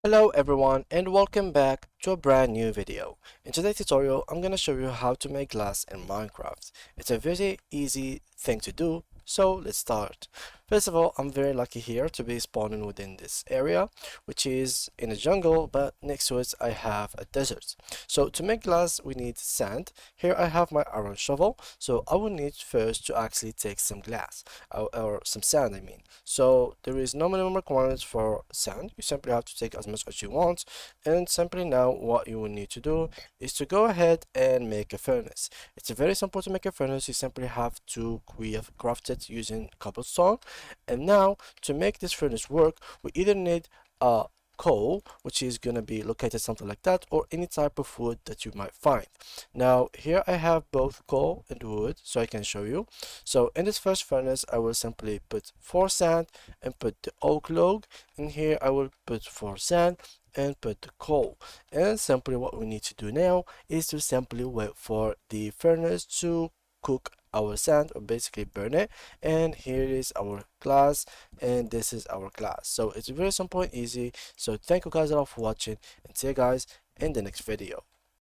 Hello everyone and welcome back to a brand new video. In today's tutorial, I'm gonna show you how to make glass in Minecraft. It's a very easy thing to do, so let's start. First of all, I'm very lucky here to be spawning within this area, which is in a jungle, but next to it I have a desert. So to make glass, we need sand. Here I have my iron shovel, so I will need first to actually take some glass, or some sand I mean. So there is no minimum requirements for sand. You simply have to take as much as you want, and simply now what you will need to do is to go ahead and make a furnace. It's very simple to make a furnace. You simply have to craft it using cobblestone. And now to make this furnace work, we either need a coal, which is going to be located something like that, or any type of wood that you might find. Now here I have both coal and wood, so I can show you. So in this first furnace I will simply put 4 sand and put the oak log. In here I will put 4 sand and put the coal. And simply what we need to do now is to simply wait for the furnace to cook our sand, or basically burn it. And here is our glass, and this is our glass. So it's very simple and easy. So thank you guys a lot for watching, and see you guys in the next video.